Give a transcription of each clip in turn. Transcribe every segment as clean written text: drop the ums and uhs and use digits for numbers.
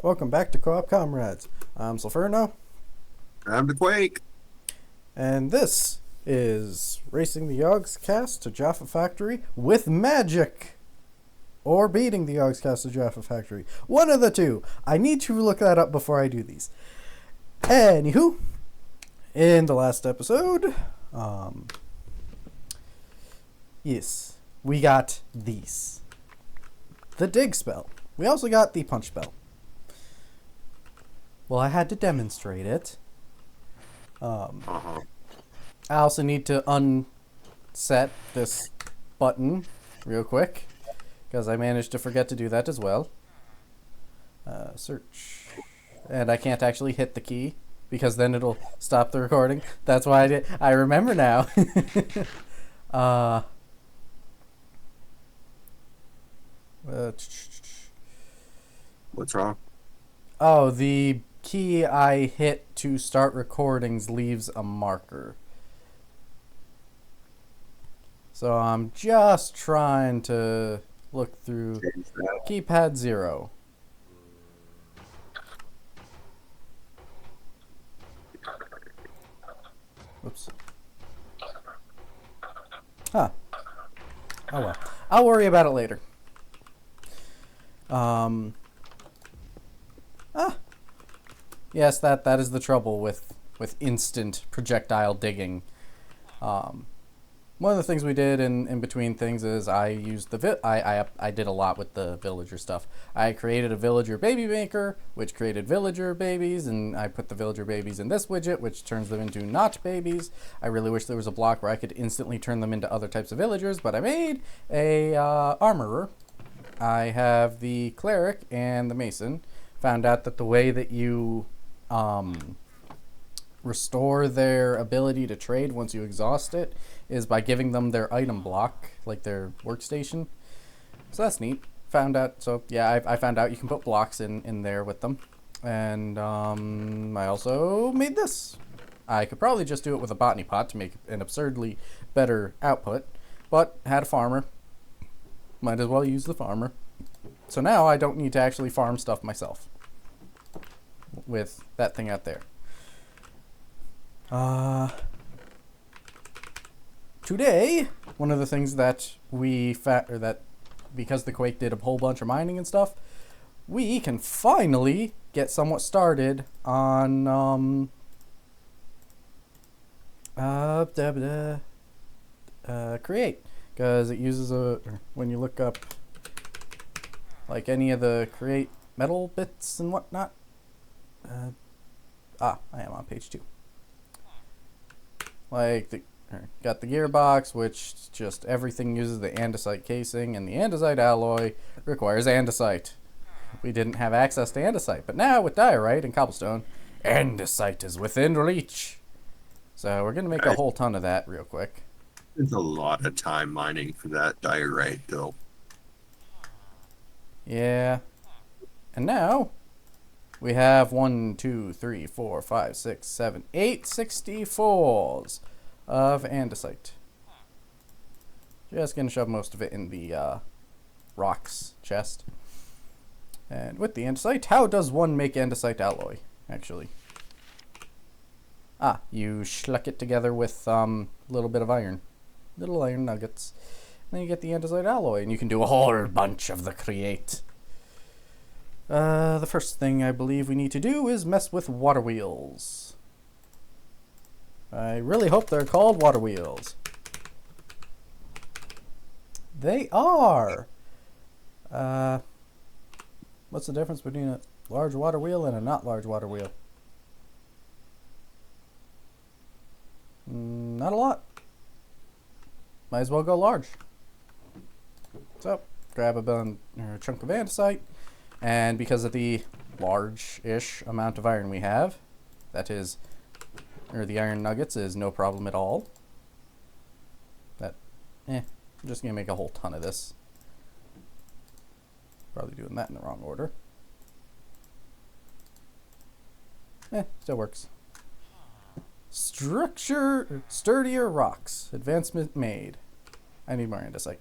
Welcome back to Co-op Comrades. I'm Sulfurno, I'm the Quake. and this is Racing the Yogscast to Jaffa Factory with magic! Or beating the Yogscast to Jaffa Factory. One of the two. I need to look that up before I do these. Anywho, in the last episode, yes, we got these. The dig spell. We also got the punch spell. Well, I had to demonstrate it. I also need to unset this button real quick, because I managed to forget to do that as well. Search. And I can't actually hit the key, because then it'll stop the recording. That's why I did. I remember now. What's wrong? Oh, the key I hit to start recordings leaves a marker. So I'm just trying to look through keypad 0. Oops. Huh. Oh well. I'll worry about it later. Yes, that is the trouble with instant projectile digging. One of the things we did in between things is I used I did a lot with the villager stuff. I created a villager baby maker, which created villager babies, and I put the villager babies in this widget, which turns them into not babies. I really wish there was a block where I could instantly turn them into other types of villagers, but I made a armorer. I have the cleric and the mason. Found out that the way that you restore their ability to trade once you exhaust it is by giving them their item block, like their workstation. So that's neat. Found out. So yeah, I found out you can put blocks in there with them. And I also made this. I could probably just do it with a botany pot to make an absurdly better output, but had a farmer. Might as well use the farmer. So now I don't need to actually farm stuff myself with that thing out there. Today, one of the things that because the Quake did a whole bunch of mining and stuff, we can finally get somewhat started on create, because it uses when you look up like any of the create metal bits and whatnot. I am on page 2. Like got the gearbox, which just everything uses the andesite casing, and the andesite alloy requires andesite. We didn't have access to andesite, but now with diorite and cobblestone, andesite is within reach. So we're gonna make a whole ton of that real quick. It's a lot of time mining for that diorite, though. Yeah. And now we have 1, 2, 3, 4, 5, 6, 7, 8 64s of andesite. Just gonna shove most of it in the rocks chest. And with the andesite, how does one make andesite alloy, actually? You schluck it together with a little bit of iron. Little iron nuggets. And then you get the andesite alloy, and you can do a whole bunch of the create. The first thing I believe we need to do is mess with water wheels. I really hope they're called water wheels. They are! What's the difference between a large water wheel and a not large water wheel? Not a lot. Might as well go large. So, grab a chunk of andesite. And because of the large-ish amount of iron we have, the iron nuggets is no problem at all. I'm just going to make a whole ton of this. Probably doing that in the wrong order. Still works. Sturdier rocks. Advancement made. I need more andesite.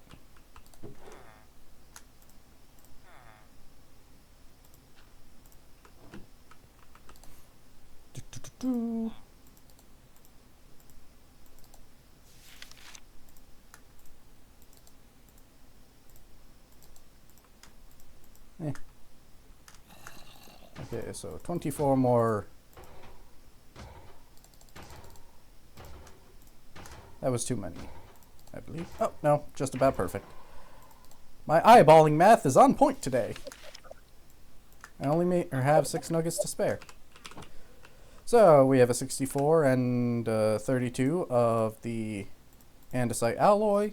do. Eh. Okay, so 24 more. That was too many, I believe. Oh, no, just about perfect. My eyeballing math is on point today. I only have 6 nuggets to spare. So we have a 64 and 32 of the andesite alloy.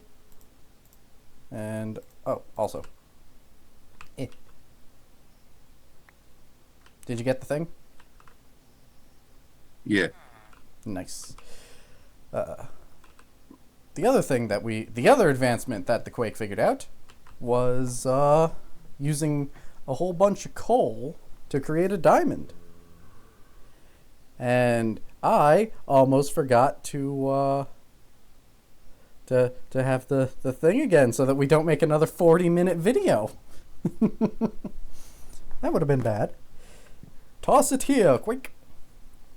And, oh, also. Did you get the thing? Yeah. Nice. The other thing that the other advancement that the Quake figured out was using a whole bunch of coal to create a diamond. And I almost forgot to have the thing again so that we don't make another 40-minute video. That would have been bad. Toss it here, quick.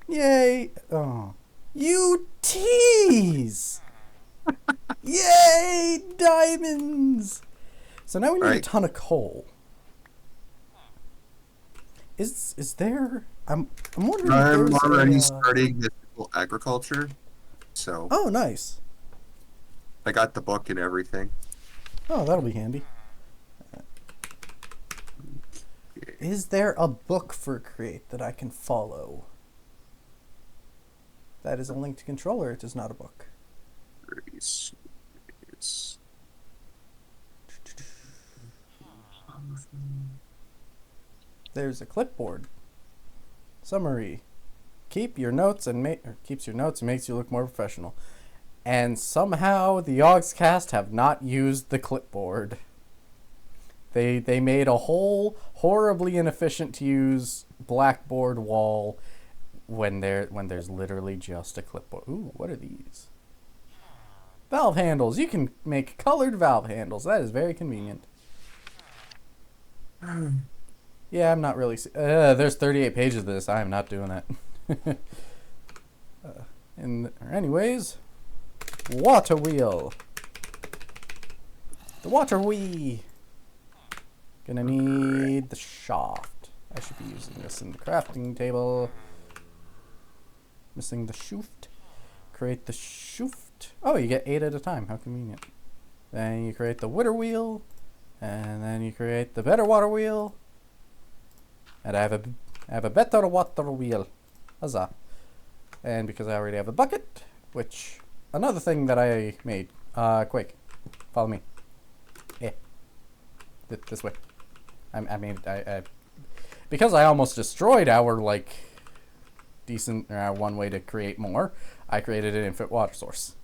Yay. Oh. You tease! Yay! Diamonds! So now we need a ton of coal. Is there... I'm wondering if I'm there's already starting this agriculture, so... Oh, nice. I got the book and everything. Oh, that'll be handy. Is there a book for Create that I can follow? That is a link to controller. It is not a book. There's a clipboard. Summary. Keeps your notes and makes you look more professional. And somehow the Yogscast have not used the clipboard. They made a whole horribly inefficient to use blackboard wall when there's literally just a clipboard. Ooh, what are these? Valve handles. You can make colored valve handles. That is very convenient. Yeah, I'm not really... there's 38 pages of this. I am not doing that. Anyways, water wheel. The water wheel. Gonna need the shaft. I should be using this in the crafting table. Missing the shaft. Create the shaft. Oh, you get 8 at a time. How convenient. Then you create the water wheel. And then you create the better water wheel. And I have a better water wheel. Huzzah. And because I already have a bucket, which... Another thing that I made. Quake. Follow me. Yeah. This way. Because I almost destroyed our, like... decent one way to create more, I created an infinite water source.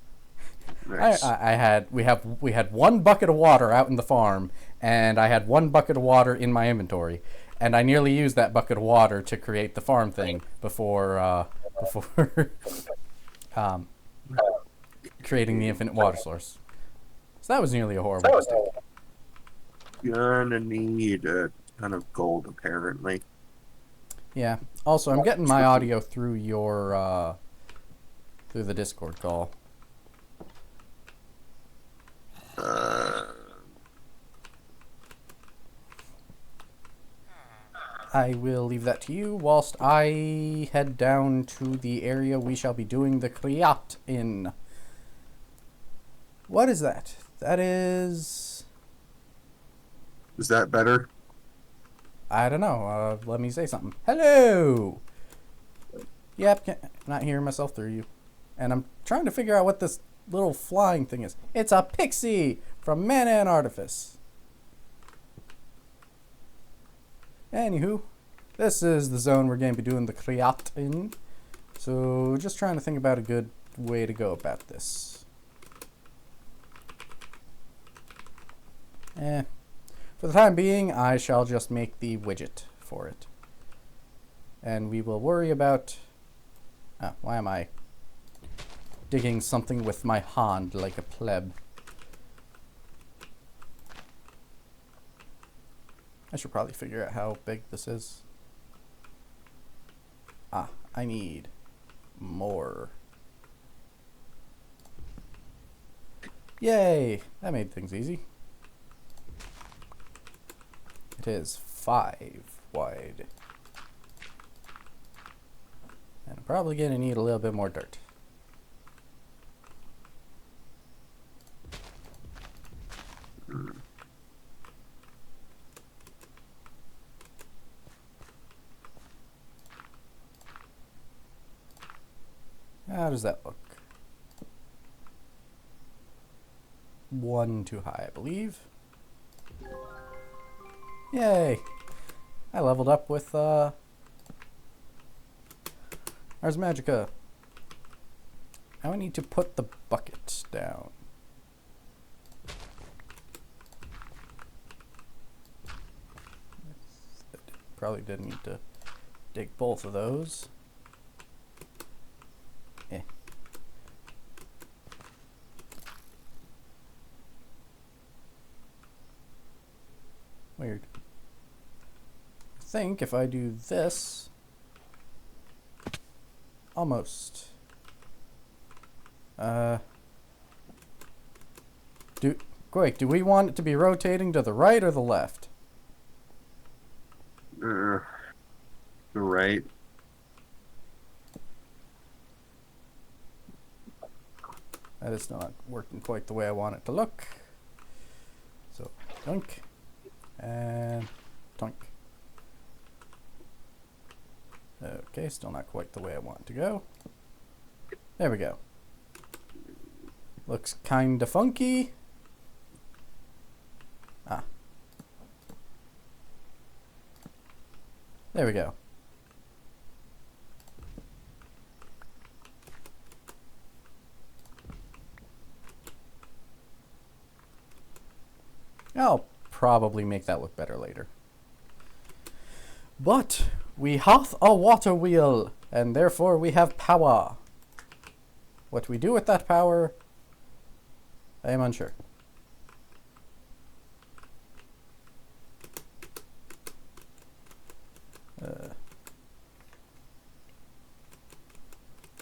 Nice. We had 1 bucket of water out in the farm, and I had 1 bucket of water in my inventory, and I nearly used that bucket of water to create the farm thing before creating the infinite water source. So that was nearly a horrible mistake. You're gonna need a ton of gold, apparently. Yeah. Also, I'm getting my audio through your through the Discord call. I will leave that to you whilst I head down to the area we shall be doing the Kriyat in. What is that? That is... Is that better? I don't know. Let me say something. Hello! Yep, not hearing myself through you. And I'm trying to figure out what this little flying thing is. It's a pixie from Mana and Artifice. Anywho, this is the zone we're going to be doing the Kriyat in. So just trying to think about a good way to go about this. For the time being, I shall just make the widget for it. And we will worry about... why am I digging something with my hand like a pleb? I should probably figure out how big this is. I need more. Yay! That made things easy. It is 5 wide. And I'm probably going to need a little bit more dirt. How does that look? 1 too high, I believe. Yay! I leveled up with Ars Magica. Now I need to put the bucket down. Probably didn't need to dig both of those. Eh. Weird. I think if I do this, almost. Do we want it to be rotating to the right or the left? Right. That is not working quite the way I want it to look. So, dunk. And dunk. Okay, still not quite the way I want it to go. There we go. Looks kinda funky. Ah. There we go. I'll probably make that look better later. But we hath a water wheel, and therefore we have power. What we do with that power, I am unsure.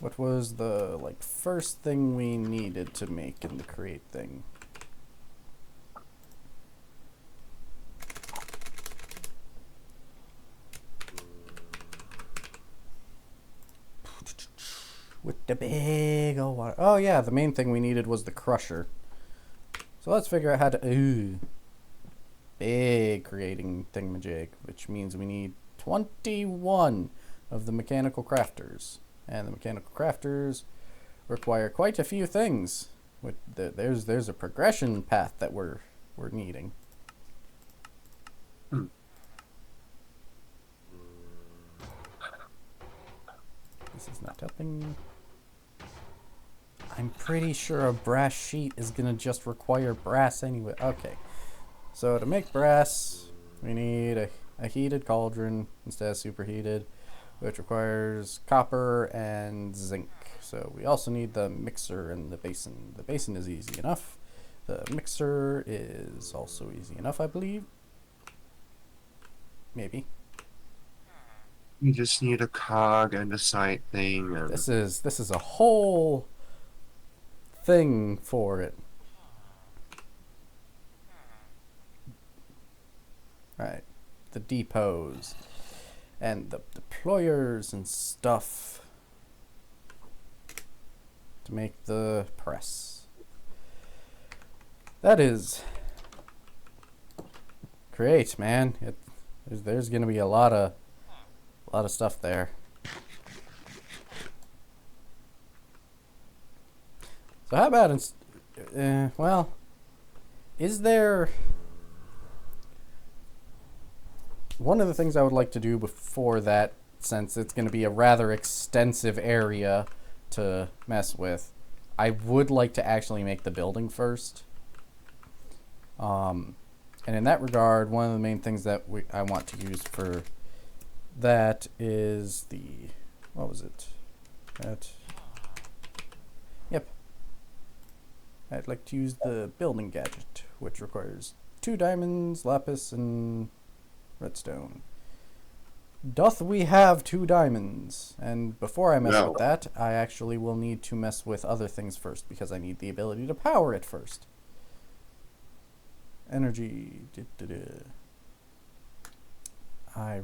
What was the first thing we needed to make in the create thing? With the big old water. Oh yeah, the main thing we needed was the crusher. So let's figure out how to big creating thingamajig, which means we need 21 of the mechanical crafters. And the mechanical crafters require quite a few things. There's a progression path that we're needing. This is not helping. I'm pretty sure a brass sheet is gonna just require brass anyway. Okay, so to make brass, we need a heated cauldron instead of superheated, which requires copper and zinc. So we also need the mixer and the basin. The basin is easy enough. The mixer is also easy enough, I believe. Maybe. You just need a cog and a sight thing. And This is a whole thing for it. Right. The depots and the deployers and stuff to make the press. That is great, man. There's gonna be a lot of stuff there. So how about well, is there one of the things I would like to do before that, since it's going to be a rather extensive area to mess with, I would like to actually make the building first. And in that regard, one of the main things that I want to use for that is the, what was it? Yep. I'd like to use the building gadget, which requires 2 diamonds, lapis, and redstone. Doth we have 2 diamonds? And before I mess No. with that, I actually will need to mess with other things first because I need the ability to power it first. Energy. I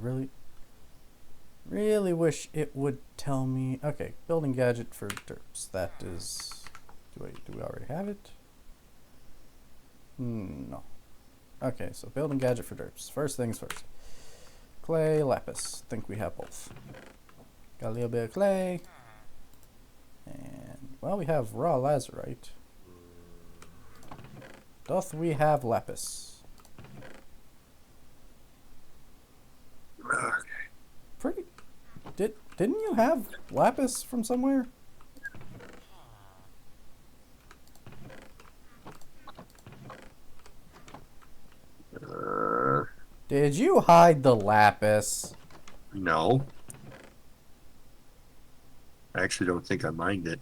really wish it would tell me. Okay, building gadget for derps. That is. Do we already have it? No. Okay, so building gadget for derps. First things first. Clay, lapis. Think we have both. Got a little bit of clay. And, well, we have raw lazurite. Doth we have lapis? Okay. Pretty. Didn't you have lapis from somewhere? Did you hide the lapis? No. I actually don't think I mined it.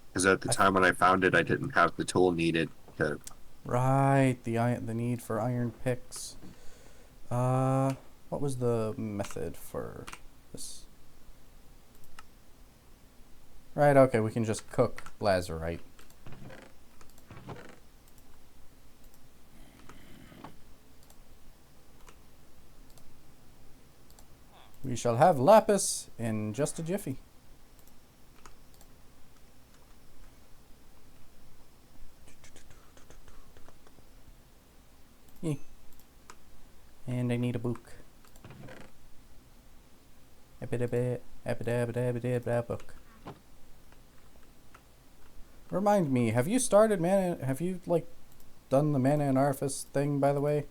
Because at the time when I found it, I didn't have the tool needed to... Right, the need for iron picks. What was the method for this? Right, okay, we can just cook lazurite. We shall have lapis in just a jiffy. Yeah. And I need a book. Book. Remind me, have you started mana? Have you like done the mana and Arthas thing, by the way?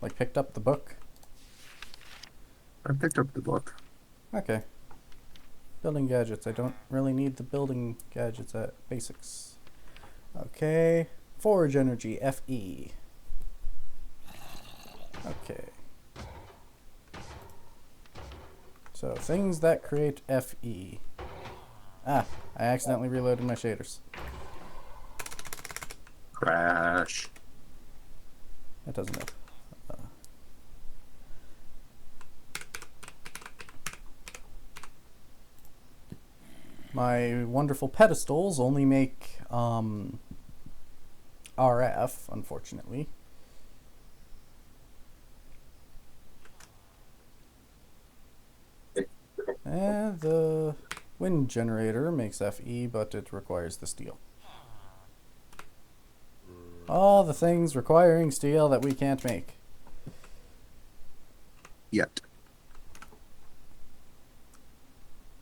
Like picked up the book? I picked up the book. Okay. Building gadgets. I don't really need the building gadgets at basics. Okay. Forge energy, FE. Okay. So things that create FE. Ah, I accidentally reloaded my shaders. Crash. That doesn't help. My wonderful pedestals only make RF, unfortunately. And the wind generator makes FE, but it requires the steel. All the things requiring steel that we can't make. Yet.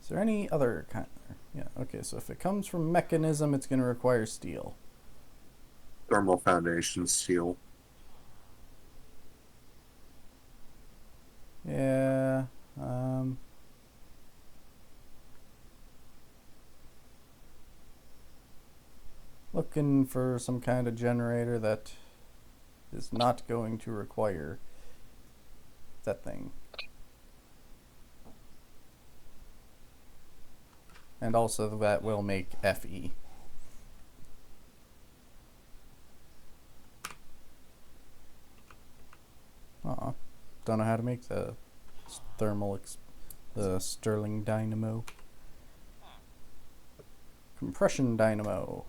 Is there any other kind? Yeah, okay, so if it comes from mechanism, it's going to require steel. Thermal foundation steel. Yeah, looking for some kind of generator that is not going to require that thing. And also that will make FE. Don't know how to make the the Stirling dynamo. Compression dynamo.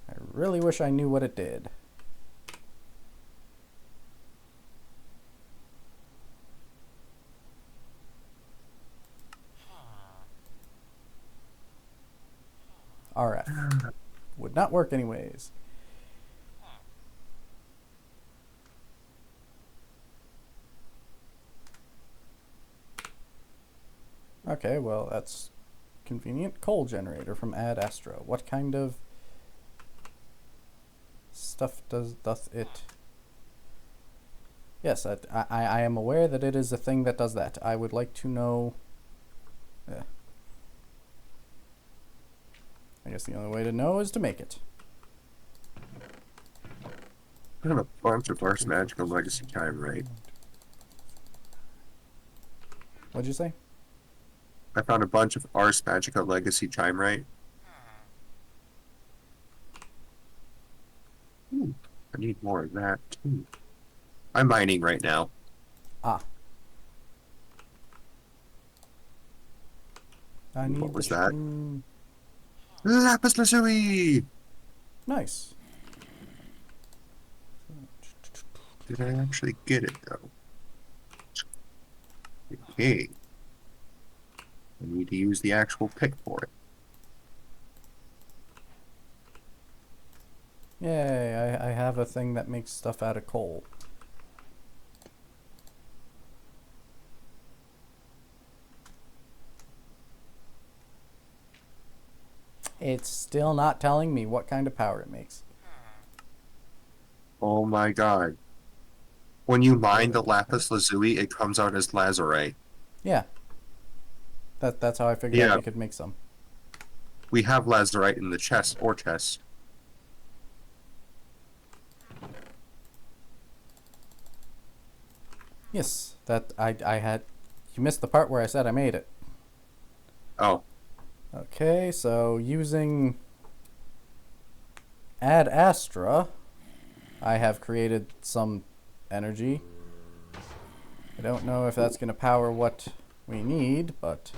I really wish I knew what it did. RF. Would not work anyways. Okay, well, that's convenient. Coal generator from Ad Astra. What kind of stuff doth it? Yes, I am aware that it is a thing that does that. I would like to know. Yeah. I guess the only way to know is to make it. I have a bunch of Ars Magical Legacy time, right? What'd you say? I found a bunch of Ars Magica Legacy Chime Right. Ooh, I need more of that too. I'm mining right now. Ah. I need What the was that? string. Lapis lazuli! Nice. Did I actually get it, though? Okay. I need to use the actual pick for it. Yay, I have a thing that makes stuff out of coal. It's still not telling me what kind of power it makes. Oh my god. When you mine the lapis lazuli, it comes out as lazurite. Yeah. That's how I figured out Yeah, we could make some. we have lazurite in the chest or chest. Yes, that I had. You missed the part where I said I made it. Oh, Okay, so using Ad Astra, I have created some energy. I don't know if that's going to power what we need, but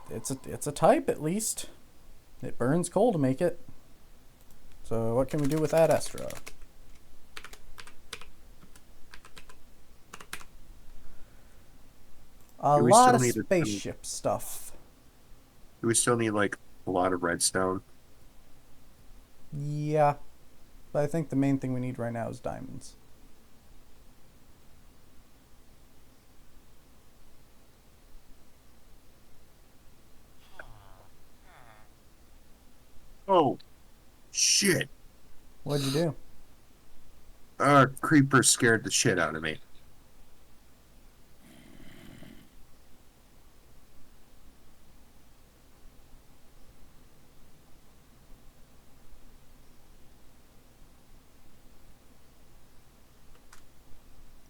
it's a type at least. It burns coal to make it. So what can we do with Ad Astra? A do we lot still of need spaceship stuff. do we still need like a lot of redstone? Yeah, but I think the main thing we need right now is diamonds. Oh, shit. What'd you do? Creeper scared the shit out of me.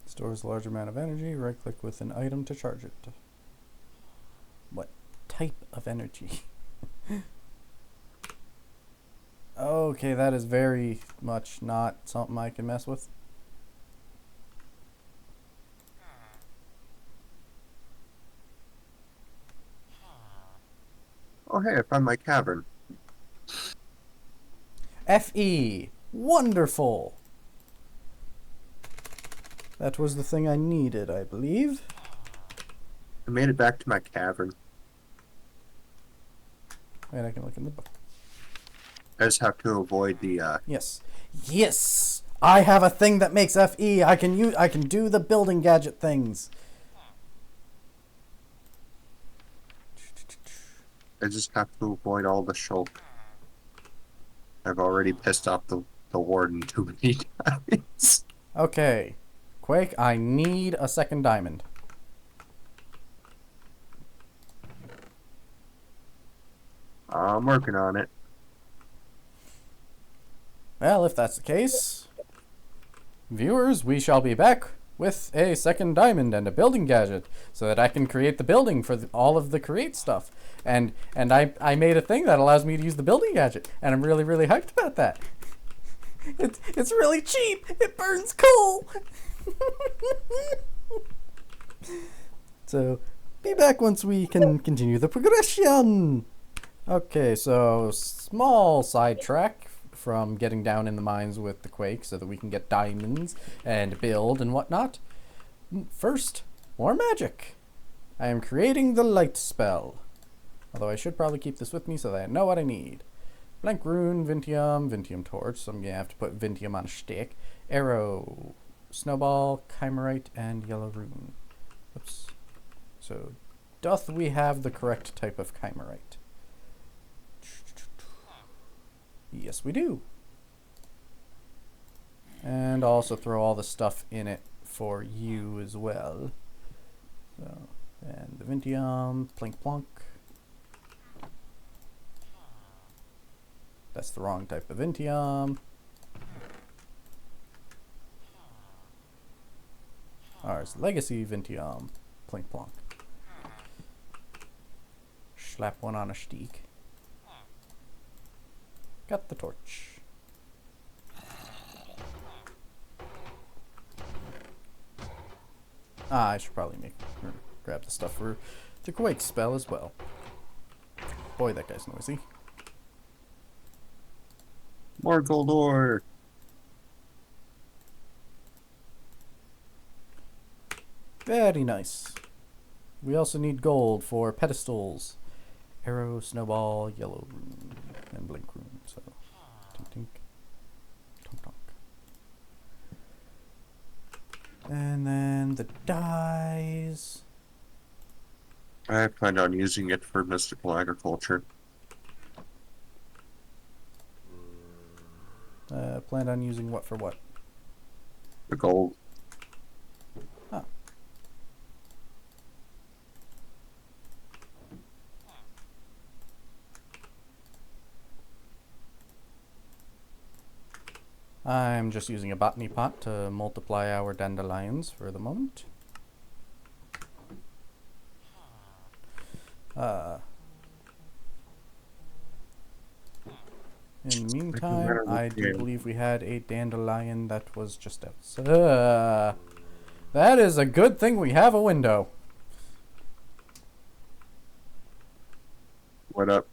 Stores a large amount of energy. Right click with an item to charge it. What type of energy? Okay, that is very much not something I can mess with. Oh, hey, I found my cavern. FE! Wonderful! That was the thing I needed, I believe. I made it back to my cavern. Wait, I can look in the book. I just have to avoid the, Yes. Yes! I have a thing that makes FE! I can do the building gadget things! I just have to avoid all the shulk. I've already pissed off the warden too many times. Okay. Quake, I need a second diamond. I'm working on it. Well, if that's the case, viewers, we shall be back with a second diamond and a building gadget so that I can create the building for all of the create stuff. And I made a thing that allows me to use the building gadget, and I'm really, really hyped about that. It's really cheap. It burns coal. So, be back once we can continue the progression. Okay, so small sidetrack from getting down in the mines with the Quake so that we can get diamonds and build and whatnot. First, more magic. I am creating the light spell. Although I should probably keep this with me so that I know what I need. Blank rune, Vintium torch, so I'm going to have to put Vintium on a stick. Arrow, snowball, chimerite, and yellow rune. Oops. So, doth we have the correct type of chimerite? Yes, we do. And also throw all the stuff in it for you as well. So, and the Vintium, plink plonk. That's the wrong type of Vintium. Ours, Legacy Vintium, plink plonk. Slap one on a stick. Got the torch. I should probably grab the stuff for the quake spell as well. Boy, that guy's noisy. More gold ore. Very nice. We also need gold for pedestals. Arrow, snowball, yellow rune, and blink rune. So, tink tink, tonk tonk. And then the dyes. I plan on using it for mystical agriculture. Planned on using what for what? The gold. Huh. I'm just using a botany pot to multiply our dandelions for the moment. In the meantime, I do believe we had a dandelion that was just outside. That is a good thing we have a window. What up?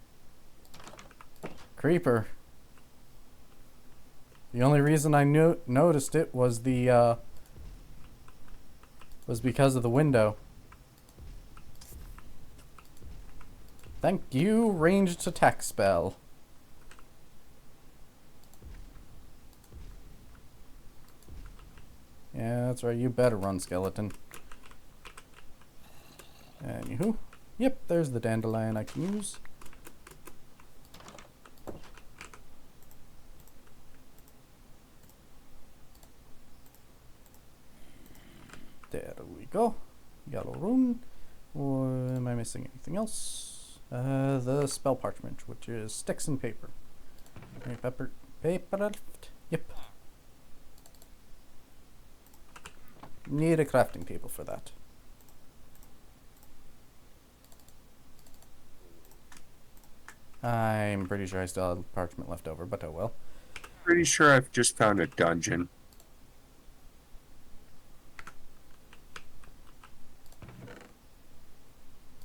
Creeper. The only reason I noticed it was was because of the window. Thank you, ranged attack spell. Yeah, that's right. You better run, skeleton. Anywho. Yep, there's the dandelion I can use. There we go. Yellow rune. Or am I missing anything else? The spell parchment, which is sticks and paper. Paper. Yep. Need a crafting table for that. I'm pretty sure I still have parchment left over, but oh well. Pretty sure I've just found a dungeon.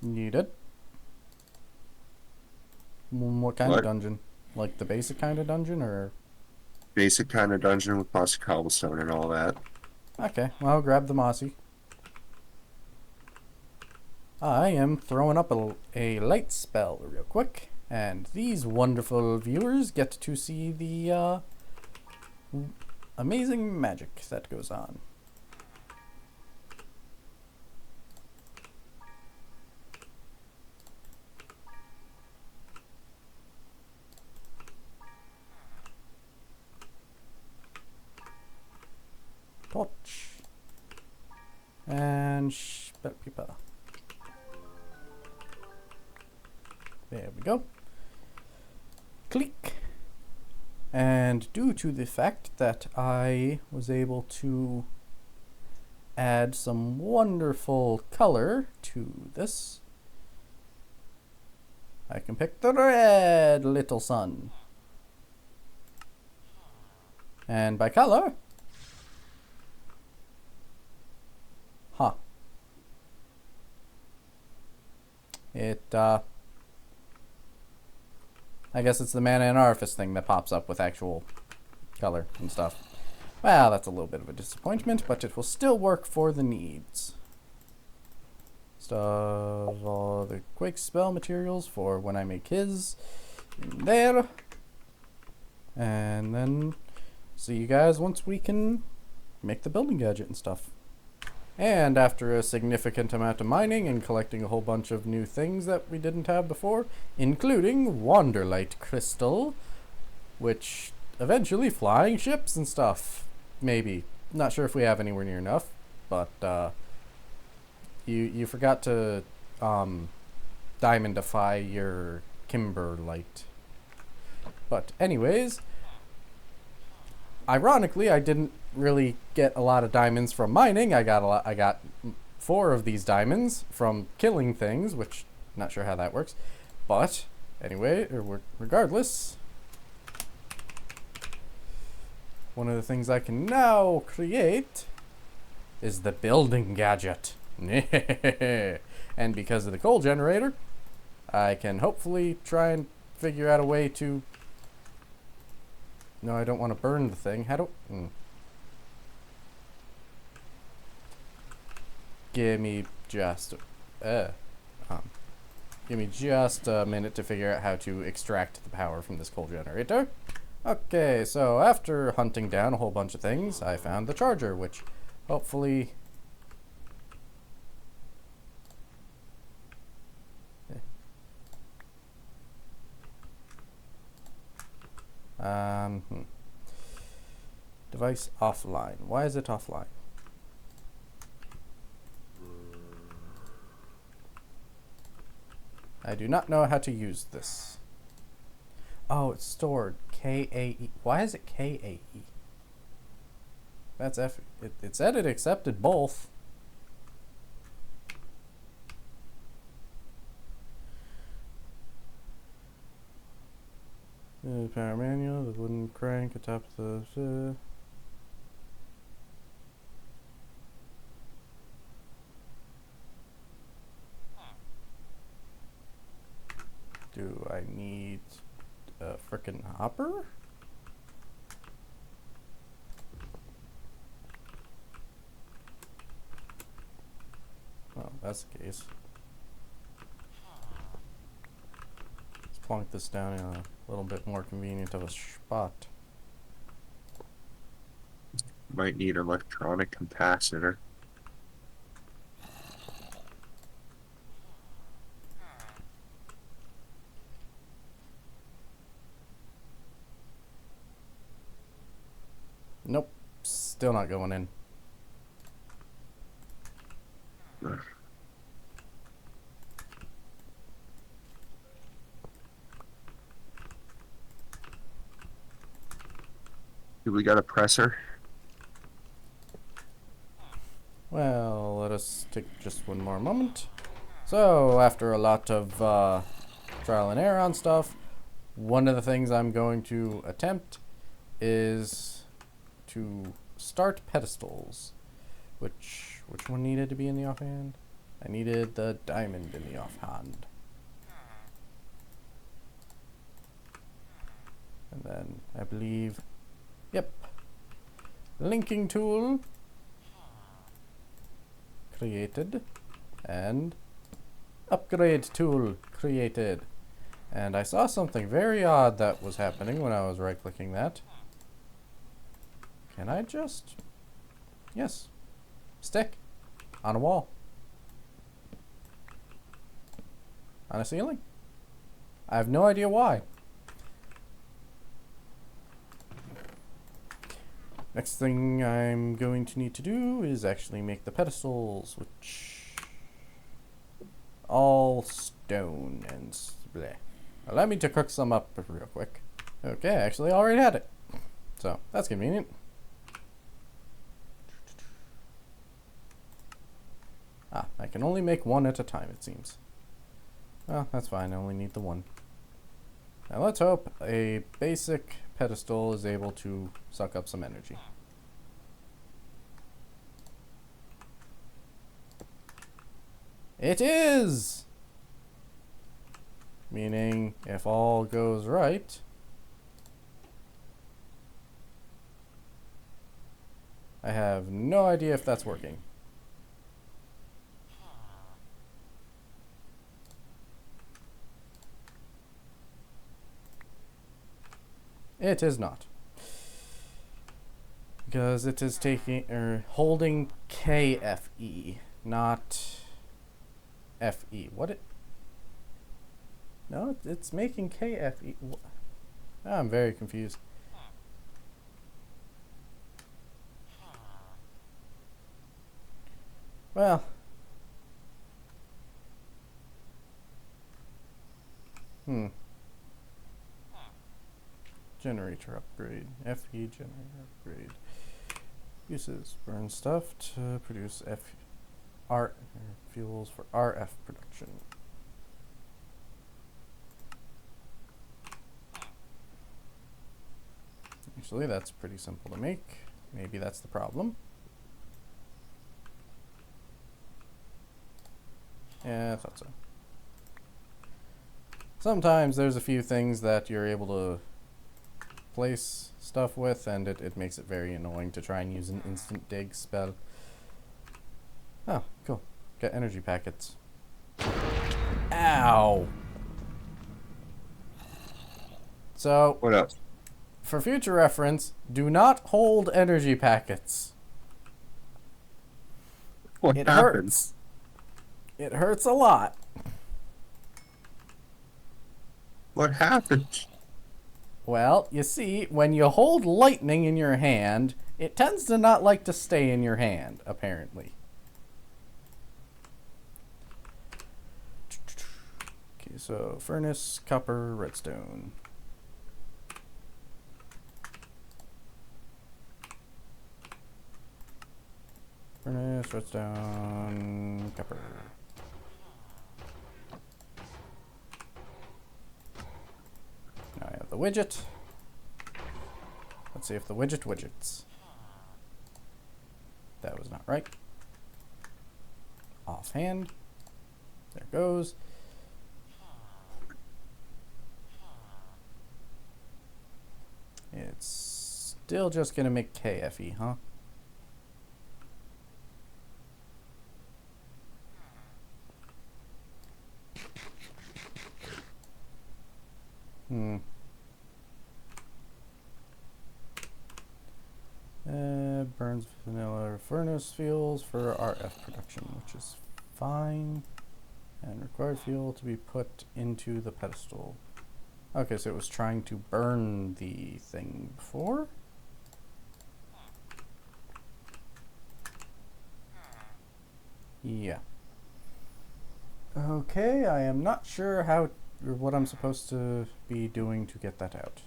Needed. What kind of dungeon? Like the basic kind of dungeon, or? Basic kind of dungeon with lots of cobblestone and all that. Okay, well, I'll grab the mossy. I am throwing up a light spell real quick, and these wonderful viewers get to see the amazing magic that goes on. Torch. And spell paper. There we go. Click. And due to the fact that I was able to add some wonderful color to this, I can pick the red little sun. And by color, huh. I guess it's the Mana and Artifice thing that pops up with actual color and stuff. Well, that's a little bit of a disappointment, but it will still work for the needs. Stuff all the Quake spell materials for when I make his in there. And then see you guys once we can make the building gadget and stuff. And after a significant amount of mining and collecting a whole bunch of new things that we didn't have before, including Wanderlight Crystal, which eventually flying ships and stuff, maybe. Not sure if we have anywhere near enough, but you forgot to diamondify your Kimberlite. But anyways, ironically, I didn't really get a lot of diamonds from mining. I got 4 of these diamonds from killing things, which not sure how that works. But anyway, regardless, one of the things I can now create is the building gadget. And because of the coal generator, I can hopefully try and figure out a way to... No, I don't want to burn the thing. How do... Give me just... Give me just a minute to figure out how to extract the power from this coal generator. Okay, so after hunting down a whole bunch of things, I found the charger, which hopefully... Device offline. Why is it offline? I do not know how to use this. Oh, it's stored. K-A-E. Why is it K-A-E? That's F. It said it accepted both. Power manual, the wooden crank atop the... Do I need a frickin' hopper? Oh, that's the case. Let's plonk this down in a little bit more convenient of a spot. Might need electronic capacitor. Nope, still not going in. Do we got a presser? Well, let us take just one more moment. So, after a lot of trial and error on stuff, one of the things I'm going to attempt is to start pedestals. Which one needed to be in the offhand? I needed the diamond in the offhand. And then I believe, yep, linking tool created and upgrade tool created. And I saw something very odd that was happening when I was right clicking that. Can I just... Yes. Stick. On a wall. On a ceiling. I have no idea why. Next thing I'm going to need to do is actually make the pedestals, which... all stone and... bleh. Allow me to cook some up real quick. Okay, I actually already had it. So, that's convenient. Ah, I can only make one at a time, it seems. Well, that's fine, I only need the one. Now let's hope a basic pedestal is able to suck up some energy. It is! Meaning, if all goes right... I have no idea if that's working. It is not. Because it is taking, holding KFE, not FE. What it? No, it's making KFE. I'm very confused. Well. Generator upgrade. FE generator upgrade. Uses burn stuff to produce fuels for RF production. Actually, that's pretty simple to make. Maybe that's the problem. Yeah, I thought so. Sometimes there's a few things that you're able to place stuff with, and it makes it very annoying to try and use an instant dig spell. Oh, cool. Got energy packets. Ow! So, What else? for future reference, do not hold energy packets. What It happens? hurts. It hurts a lot. What happened? Well, you see, when you hold lightning in your hand, it tends to not like to stay in your hand, apparently. Okay, so furnace, copper, redstone. Furnace, redstone, copper. Now I have the widget. Let's see if the widget widgets. That was not right. Offhand. There goes. It's still just gonna make KFE, huh? Burns vanilla furnace fuels for RF production, which is fine. And required fuel to be put into the pedestal. Okay, so it was trying to burn the thing before? Yeah. Okay, I am not sure how or what I'm supposed to be doing to get that out.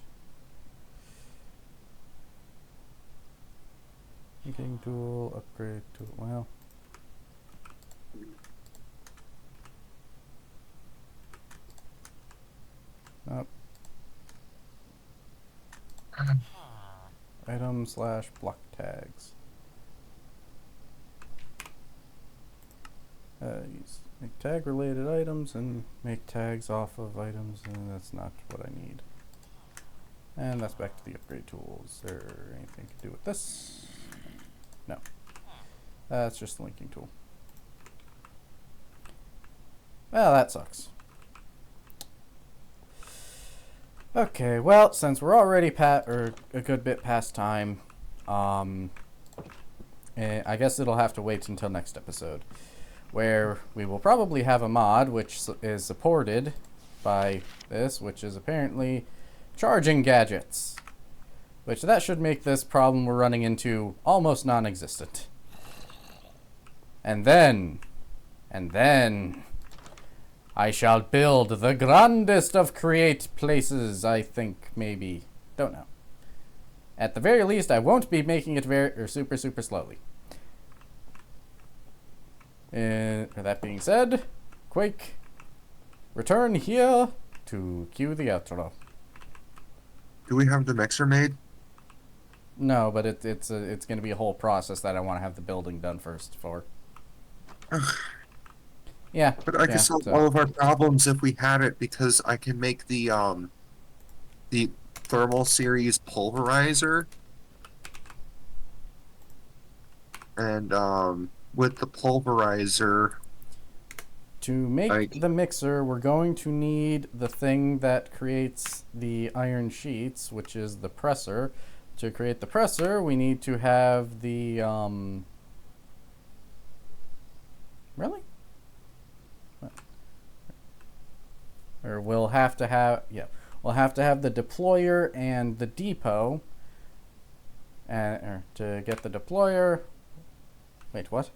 Making tool, upgrade tool, well. Up. Item slash block tags. Use make tag related items and make tags off of items, and that's not what I need. And that's back to the upgrade tools. Is there anything to do with this? No. That's just the linking tool. Well, that sucks. Okay, well, since we're already a good bit past time, I guess it'll have to wait until next episode, where we will probably have a mod which is supported by this, which is apparently charging gadgets, which that should make this problem we're running into almost non-existent. And then I shall build the grandest of create places, I think, maybe. Don't know. At the very least, I won't be making it super slowly. That being said, Quake, return here to cue the outro. Do we have the mixer made? No, but it's going to be a whole process that I want to have the building done first for. Yeah. But I could solve all of our problems if we had it, because I can make the thermal series pulverizer, and with the pulverizer, to make the mixer, we're going to need the thing that creates the iron sheets, which is the presser. To create the presser, we need to have the really? Or we'll have to have the deployer and the depot. And to get the deployer, wait, what?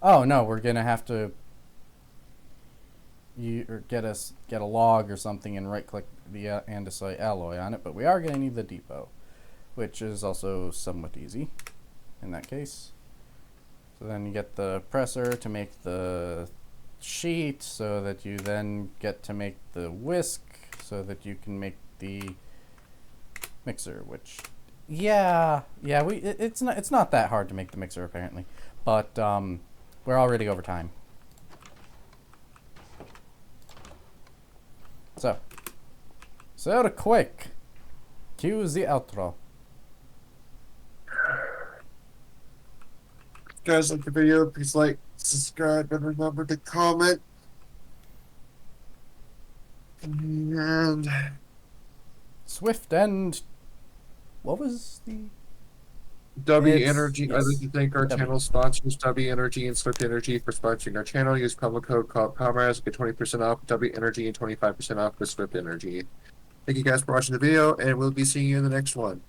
Oh no, we're gonna have to get a log or something and right-click the andesite alloy on it. But we are gonna need the depot, which is also somewhat easy in that case. So then you get the presser to make the sheet, so that you then get to make the whisk, so that you can make the mixer, which, yeah, it's not that hard to make the mixer apparently, but we're already over time. So quick, cue the outro. If you guys like the video, please like, subscribe, and remember to comment. And Swift and what was the W Energy. I'd like yes, to thank our W. channel sponsors, W Energy and Swift Energy, for sponsoring our channel. Use promo code COMRADS, get 20% off W Energy and 25% off with Swift Energy. Thank you guys for watching the video, and we'll be seeing you in the next one.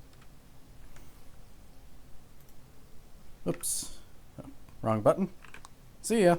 Oops. Oh, wrong button. See ya.